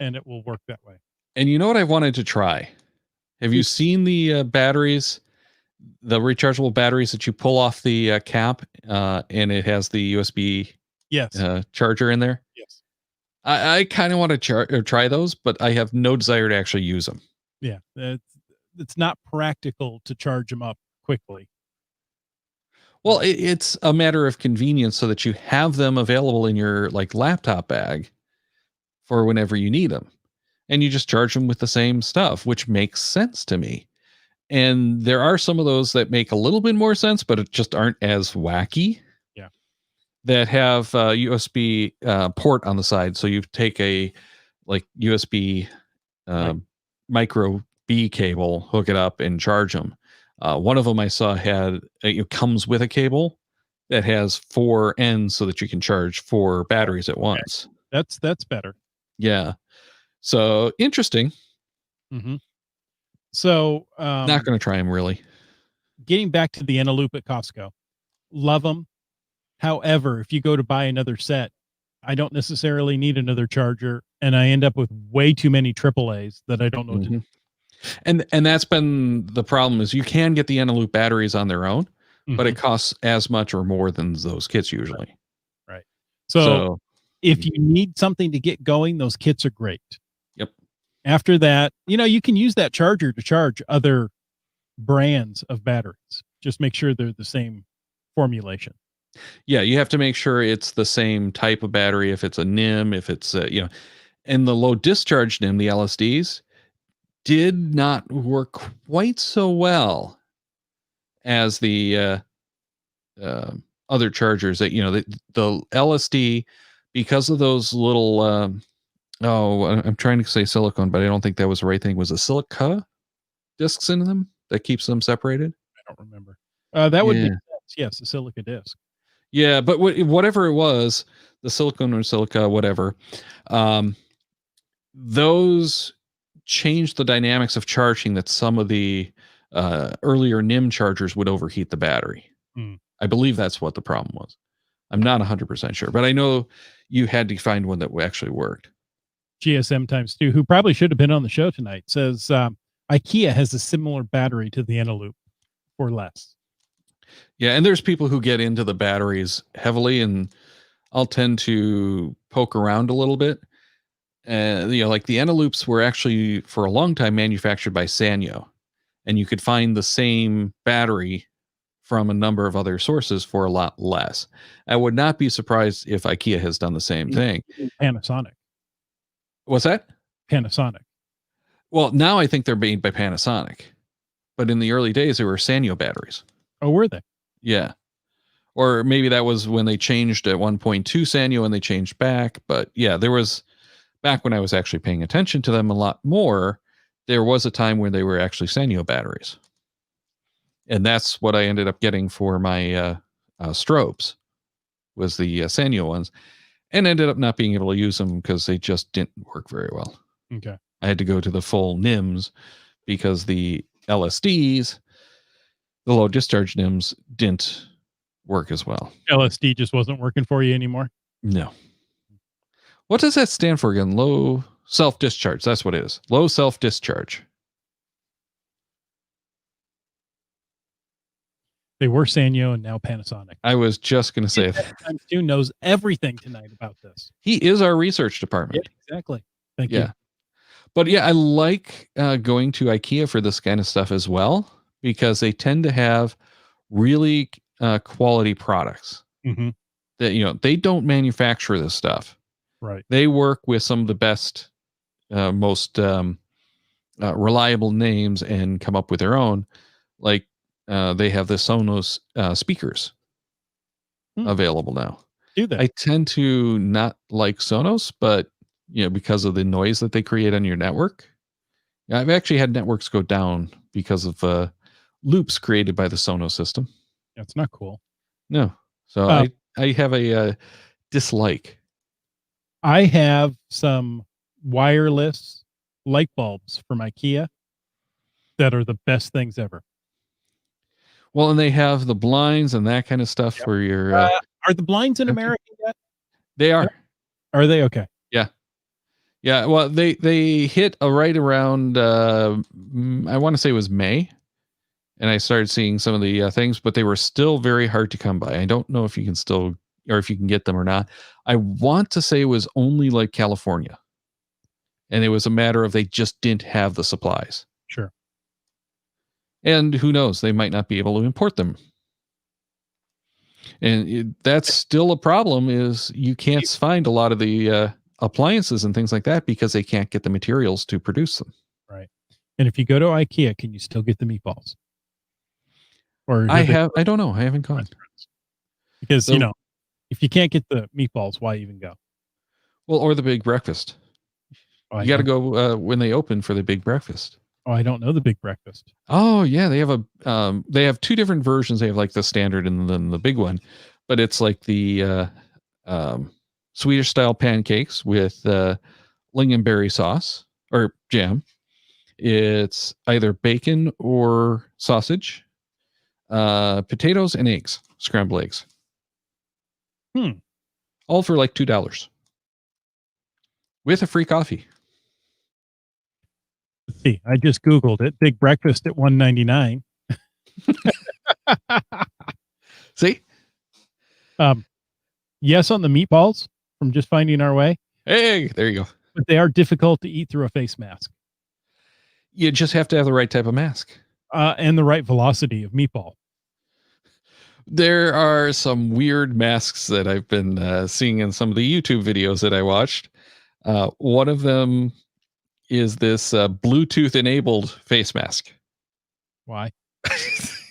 and it will work that way. And you know what I wanted to try? Have you seen the batteries, the rechargeable batteries that you pull off the cap and it has the USB charger in there? Yes. I kind of want to try those, but I have no desire to actually use them. Yeah. It's not practical to charge them up quickly. Well, it's a matter of convenience so that you have them available in your laptop bag for whenever you need them. And you just charge them with the same stuff, which makes sense to me. And there are some of those that make a little bit more sense, but it just aren't as wacky. Yeah. That have a USB port on the side. So you take a USB micro B cable, hook it up and charge them. One of them I saw it comes with a cable that has 4 ends so that you can charge 4 batteries at once. That's better. Yeah. So interesting. Mm-hmm. So not going to try them really. Getting back to the Eneloop at Costco, love them. However, if you go to buy another set, I don't necessarily need another charger, and I end up with way too many AAA's that I don't know what to do. And that's been the problem, is you can get the Eneloop batteries on their own, but it costs as much or more than those kits usually. Right. So if you need something to get going, those kits are great. Yep. After that, you can use that charger to charge other brands of batteries. Just make sure they're the same formulation. Yeah, you have to make sure it's the same type of battery. If it's a NIM, if it's and the low discharge NIM, the LSDs, did not work quite so well as the other chargers. That the LSD, because of those little I'm trying to say silicone, but I don't think that was the right thing. Was a silica discs in them that keeps them separated? I don't remember. That would make sense. Yes, a silica disc. Yeah, but whatever it was, the silicone or silica, whatever, those changed the dynamics of charging, that some of the earlier NIM chargers would overheat the battery. I believe that's what the problem was. I'm not 100% sure, but I know you had to find one that actually worked. GSM times 2, who probably should have been on the show tonight, says IKEA has a similar battery to the Eneloop for less. Yeah, and there's people who get into the batteries heavily, and I'll tend to poke around a little bit. Like the Eneloops were actually for a long time manufactured by Sanyo, and you could find the same battery from a number of other sources for a lot less. I would not be surprised if IKEA has done the same thing. Panasonic. What's that? Panasonic. Well, now I think they're made by Panasonic, but in the early days they were Sanyo batteries. Oh, were they? Yeah. Or maybe that was when they changed at one point to Sanyo and they changed back. But yeah, there was, back when I was actually paying attention to them a lot more, there was a time when they were actually Sanyo batteries. And that's what I ended up getting for my strobes, was the Sanyo ones, and ended up not being able to use them because they just didn't work very well. Okay. I had to go to the full NIMS because the LSDs, the low discharge NIMS, didn't work as well. LSD just wasn't working for you anymore. No. What does that stand for again? Low self discharge. That's what it is. Low self discharge. They were Sanyo and now Panasonic. I was just going to say that. Times two knows everything tonight about this. He is our research department. Yeah, exactly. Thank you. But yeah, I like going to IKEA for this kind of stuff as well, because they tend to have really quality products that, you know, they don't manufacture this stuff. Right. They work with some of the best, most reliable names and come up with their own. Like they have the Sonos speakers available now. Do they? I tend to not like Sonos, but you know, because of the noise that they create on your network. I've actually had networks go down because of loops created by the Sonos system. That's not cool. No. So I have a dislike. I have some wireless light bulbs from IKEA that are the best things ever. Well, and they have the blinds and that kind of stuff for your. Are the blinds in America yet? They are. Are they? Okay. Yeah. Yeah. Well, they hit right around, I want to say it was May. And I started seeing some of the things, but they were still very hard to come by. I don't know if you can still, or if you can get them or not. I want to say it was only like California. And it was a matter of they just didn't have the supplies. Sure. And who knows, they might not be able to import them. And that's still a problem, is you can't find a lot of the appliances and things like that because they can't get the materials to produce them. Right. And if you go to IKEA, can you still get the meatballs? Or I don't know. I haven't gone. Because, you know, if you can't get the meatballs, why even go? Well, or the big breakfast. You got to go when they open for the big breakfast. Oh, I don't know the big breakfast. Oh yeah, they have two different versions. They have like the standard and then the big one, but it's like the Swedish style pancakes with lingonberry sauce or jam. It's either bacon or sausage, potatoes and eggs, scrambled eggs. All for like $2 with a free coffee. Let's see, I just Googled it. Big breakfast at $1.99. See? Yes, on the meatballs from Just Finding Our Way. Hey, there you go. But they are difficult to eat through a face mask. You just have to have the right type of mask. And the right velocity of meatball. There are some weird masks that I've been seeing in some of the YouTube videos that I watched. One of them is this Bluetooth enabled face mask. Why?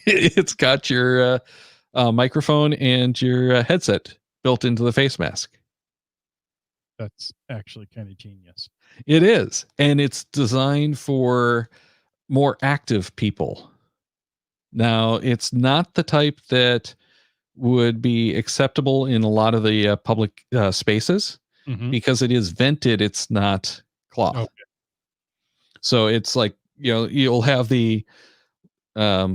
It's got your microphone and your headset built into the face mask. That's actually kind of genius. It is. And it's designed for more active people. Now, it's not the type that would be acceptable in a lot of the public spaces because it is vented. It's not cloth. Okay. So it's like, you know, you'll have the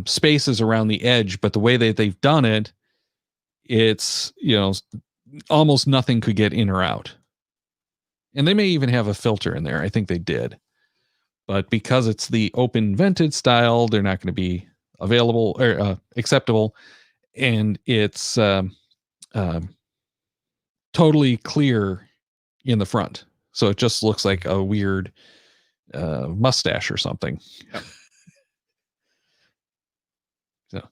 spaces around the edge, but the way that they've done it, it's, you know, almost nothing could get in or out. And they may even have a filter in there. I think they did. But because it's the open vented style, they're not going to be available or acceptable. And it's totally clear in the front. So it just looks like a weird mustache or something. Yep. So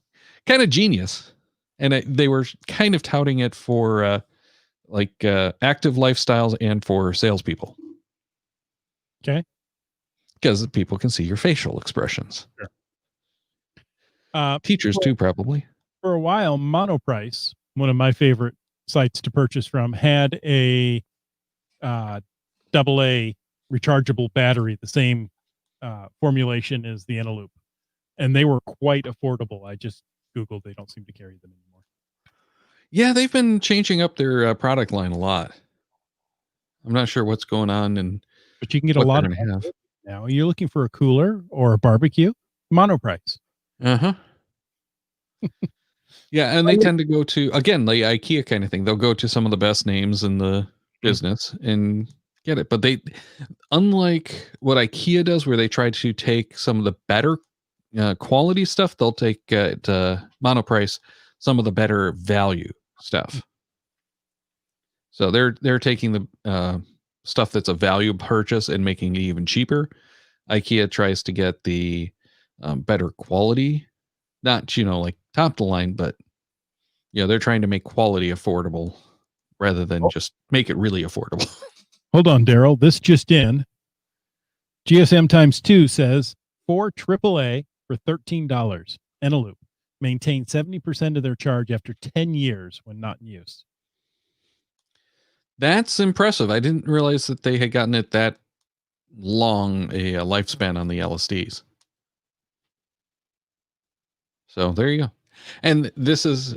kind of genius. And they were kind of touting it for active lifestyles and for salespeople. Okay. Because people can see your facial expressions. Sure. Teachers too, probably. For a while, Monoprice, one of my favorite sites to purchase from, had a AA rechargeable battery, the same formulation as the Eneloop. And they were quite affordable. I just Googled, they don't seem to carry them anymore. Yeah, they've been changing up their product line a lot. I'm not sure what's going on, but you can get a lot of have. Now, you're looking for a cooler or a barbecue, monoprice. Uh-huh. Yeah, and they tend to go to, again, the IKEA kind of thing. They'll go to some of the best names in the business and get it. But they, unlike what IKEA does, where they try to take some of the better quality stuff, they'll take at monoprice some of the better value stuff. So they're taking the stuff that's a value purchase and making it even cheaper. IKEA tries to get the better quality, not like top of the line, but they're trying to make quality affordable rather than just make it really affordable. Hold on, Daryl. This just in. GSM times 2 says 4 AAA for $13. Eneloop maintain 70% of their charge after 10 years when not in use. That's impressive. I didn't realize that they had gotten it that long a lifespan on the LSDs. So there you go. And this is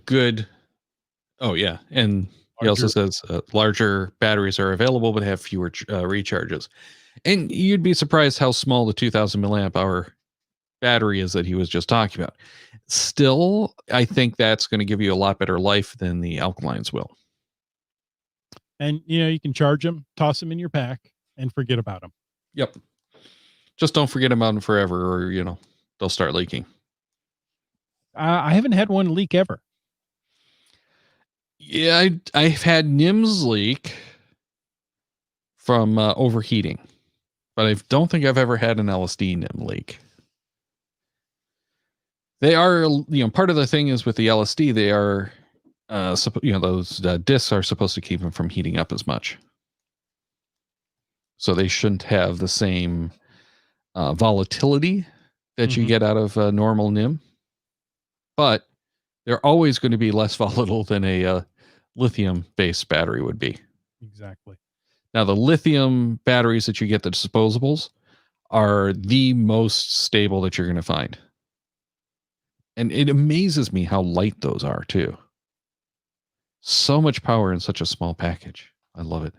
good. Oh, yeah. And he also says larger batteries are available, but have fewer recharges. And you'd be surprised how small the 2000 milliamp hour battery is that he was just talking about. Still, I think that's going to give you a lot better life than the alkalines will. And, you can charge them, toss them in your pack, and forget about them. Yep. Just don't forget about them forever, or, they'll start leaking. I haven't had one leak ever. Yeah, I've had NIMS leak from overheating, but I don't think I've ever had an LSD NIM leak. They are, part of the thing is with the LSD, they are, those discs are supposed to keep them from heating up as much. So they shouldn't have the same volatility that you get out of a normal NIM. But they're always going to be less volatile than a lithium-based battery would be. Exactly. Now, the lithium batteries that you get, the disposables, are the most stable that you're going to find. And it amazes me how light those are, too. So much power in such a small package. I love it.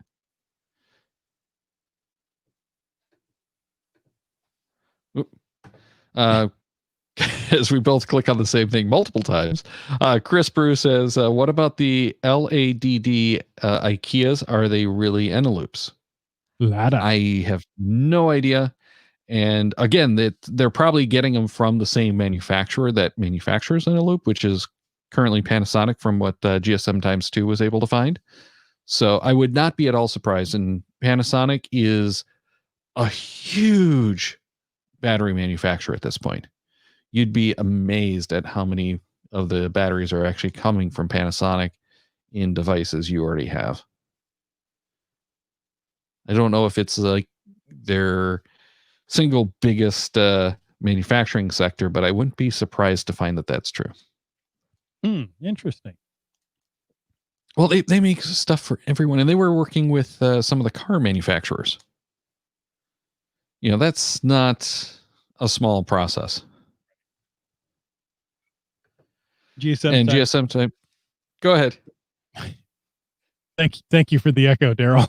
As we both click on the same thing multiple times, Chris Brew says, what about the LADD IKEAs? Are they really Eneloops? I have no idea. And again, they're probably getting them from the same manufacturer that manufactures Eneloop, which is currently Panasonic, from what GSM times 2 was able to find. So I would not be at all surprised. And Panasonic is a huge battery manufacturer at this point. You'd be amazed at how many of the batteries are actually coming from Panasonic in devices you already have. I don't know if it's like their single biggest manufacturing sector, but I wouldn't be surprised to find that that's true. Interesting. Well, they make stuff for everyone, and they were working with some of the car manufacturers. That's not a small process. GSM type. Go ahead. Thank you for the echo, Daryl.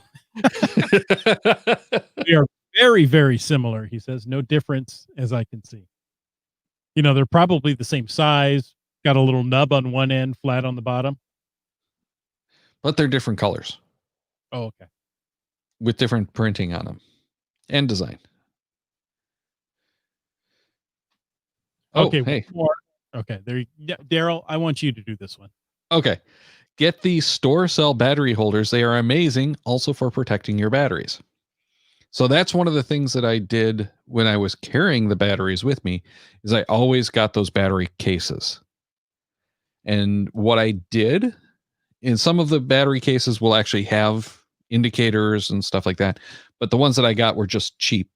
We are very, very similar, he says. No difference as I can see. They're probably the same size, got a little nub on one end, flat on the bottom. But they're different colors. Oh, okay. With different printing on them and design. Okay. Hey. Okay. Daryl, I want you to do this one. Okay. Get the store cell battery holders. They are amazing also for protecting your batteries. So that's one of the things that I did when I was carrying the batteries with me, is I always got those battery cases. And what I did, in some of the battery cases will actually have indicators and stuff like that, but the ones that I got were just cheap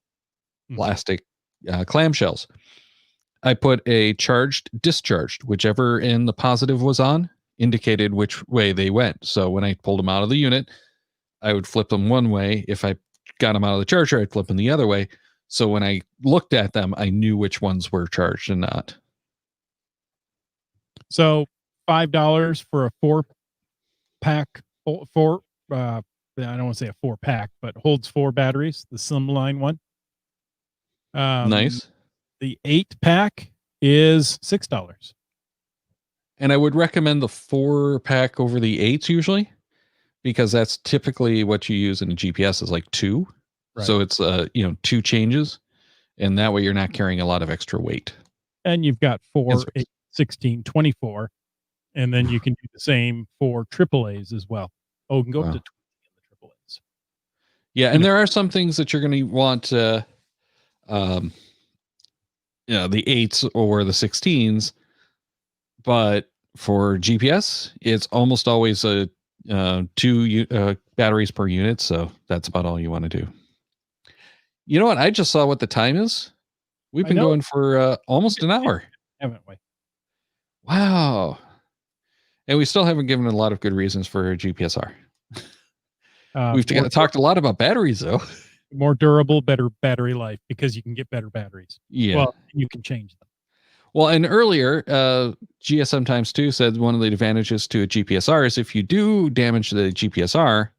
plastic clamshells. I put a charged, discharged, whichever end the positive was on, indicated which way they went. So when I pulled them out of the unit, I would flip them one way. If I got them out of the charger, I'd flip them the other way. So when I looked at them, I knew which ones were charged and not. So $5 for a 4-pack, I don't want to say a 4-pack, but holds 4 batteries, the Slimline one. Nice. The 8-pack is $6. And I would recommend the 4-pack over the 8s usually, because that's typically what you use in a GPS is like 2. Right. So it's 2 changes, and that way you're not carrying a lot of extra weight. And you've got 4, Yes, 8, 16, 24, and then you can do the same for AAAs as well. Oh, you can go up Wow. to 20 in the AAAs. Yeah, and there are some things that you're going to want the 8s or the 16s, but for GPS, it's almost always a 2 batteries per unit, so that's about all you want to do. You know what? I just saw what the time is. We've been going for almost an hour. Haven't we? Wow. And we still haven't given a lot of good reasons for GPSR. We've talked a lot about batteries, though. More durable, better battery life because you can get better batteries. Yeah. Well, you can change them. Well, and earlier, GSM times 2 said one of the advantages to a GPSR is if you do damage the GPSR,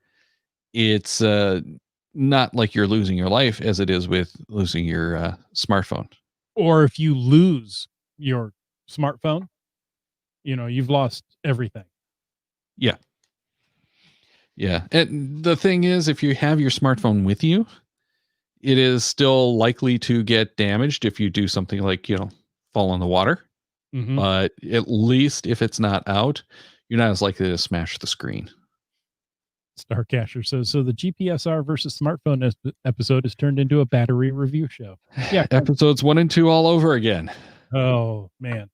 it's not like you're losing your life as it is with losing your smartphone. Or if you lose your smartphone, you've lost everything. Yeah. Yeah. And the thing is, if you have your smartphone with you, it is still likely to get damaged if you do something like, fall in the water. Mm-hmm. But at least if it's not out, you're not as likely to smash the screen. Starcasher says, so the GPSR versus smartphone episode has turned into a battery review show. Yeah. Episodes 1 and 2 all over again. Oh, man.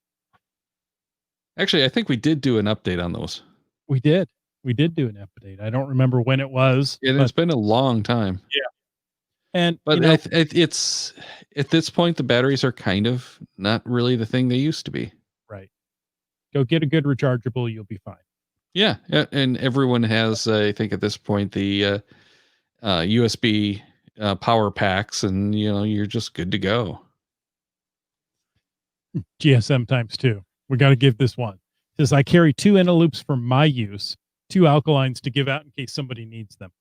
Actually, I think we did do an update on those. We did do an update. I don't remember when it was. It's been a long time. Yeah. But it's at this point, the batteries are kind of not really the thing they used to be. Right. Go get a good rechargeable. You'll be fine. Yeah. And everyone has, I think at this point, the USB power packs, and, you're just good to go. GSM times 2. We got to give this one. It says, I carry 2 Eneloops for my use, 2 alkalines to give out in case somebody needs them.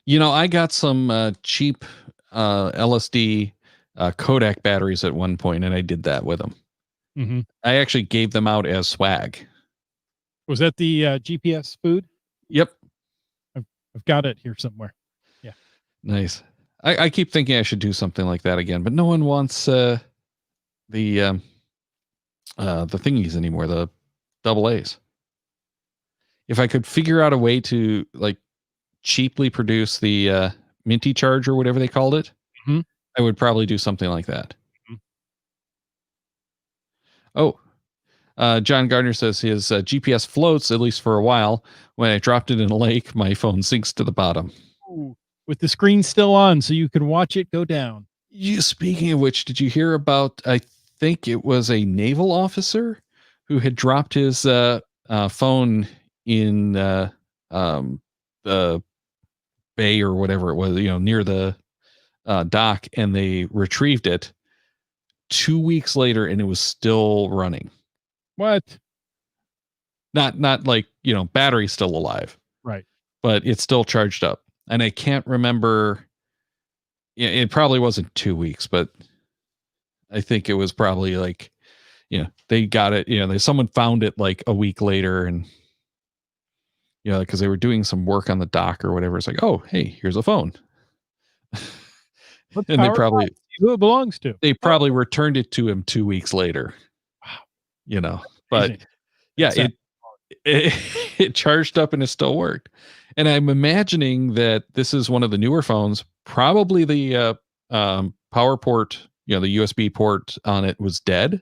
I got some cheap LSD Kodak batteries at one point, and I did that with them. Mm-hmm. I actually gave them out as swag. Was that the GPS food? Yep. I've got it here somewhere. Yeah. Nice. I keep thinking I should do something like that again, but no one wants the thingies anymore, the AA's. If I could figure out a way to cheaply produce the Minty charge or whatever they called it, mm-hmm. I would probably do something like that. Mm-hmm. Oh, John Gardner says his GPS floats, at least for a while. When I dropped it in a lake, my phone sinks to the bottom. Ooh, with the screen still on, so you can watch it go down. Speaking of which, did you hear about, I think it was a naval officer who had dropped his phone in the bay or whatever it was, near the dock, and they retrieved it 2 weeks later, and it was still running. What? Not like, battery's still alive. Right. But it's still charged up. And I can't remember. It probably wasn't 2 weeks, but I think it was probably they got it, someone found it like a week later, and, because they were doing some work on the dock or whatever. It's like, oh, hey, here's a phone. And they probably, who it belongs to. They probably returned it to him 2 weeks later. Wow. But yeah, it charged up and it still worked. And I'm imagining that this is one of the newer phones. Probably the power port, the USB port on it was dead,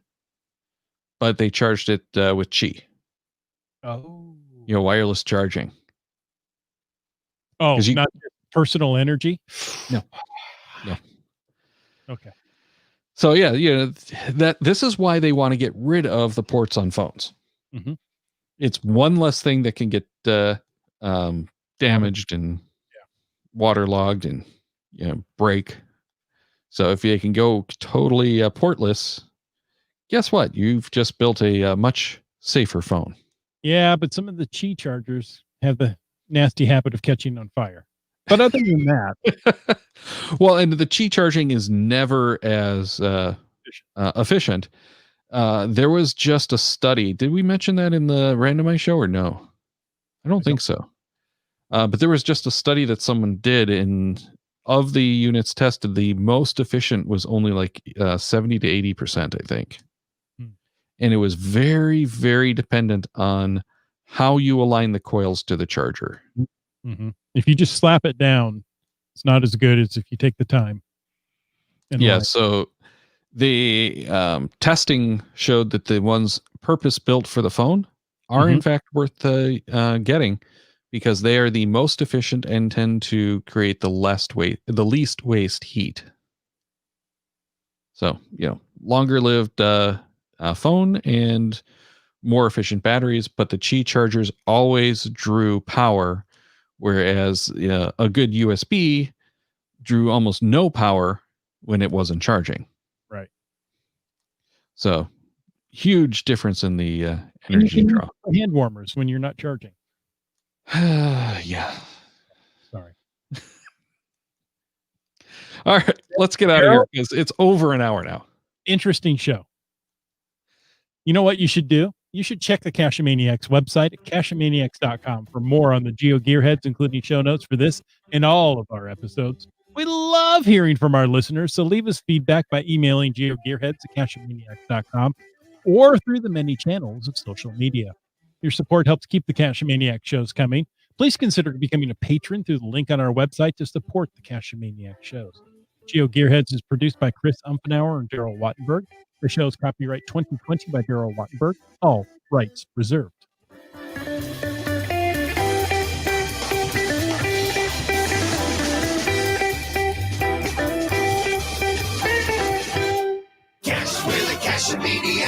but they charged it with Qi. Oh. Wireless charging. Oh, not just personal energy? No. Okay. So yeah, that this is why they want to get rid of the ports on phones. Mm-hmm. It's one less thing that can get damaged and waterlogged and break. So if they can go totally portless, guess what? You've just built a much safer phone. Yeah, but some of the Qi chargers have the nasty habit of catching on fire. But other than that, Well, and the Qi charging is never as efficient. There was just a study. Did we mention that in the randomized show or no? I don't think so. But there was just a study that someone did, and of the units tested, the most efficient was only like 70 to 80%, I think. Hmm. And it was very, very dependent on how you align the coils to the charger. Mhm. If you just slap it down, it's not as good as if you take the time. And Yeah, line. so the testing showed that the ones purpose built for the phone are in fact worth getting, because they are the most efficient and tend to create the least waste heat. So, longer lived phone and more efficient batteries, but the Qi chargers always drew power, whereas a good USB drew almost no power when it wasn't charging. Right. So, huge difference in the And you energy can use draw. hand warmers when you're not charging. Yeah. Sorry. All right, let's get out of here because it's over an hour now. Interesting show. You know what you should do? You should check the Cashmaniacs website at cashmaniacs.com for more on the Geo Gearheads, including show notes for this and all of our episodes. We love hearing from our listeners, so leave us feedback by emailing geogearheads at cashmaniacs.com or through the many channels of social media. Your support helps keep the Cashmaniac shows coming. Please consider becoming a patron through the link on our website to support the Cashmaniac shows. Geo Gearheads is produced by Chris Umfenauer and Daryl Wattenberg. The show is copyright 2020 by Daryl Wattenberg. All rights reserved. Cash with a cash media.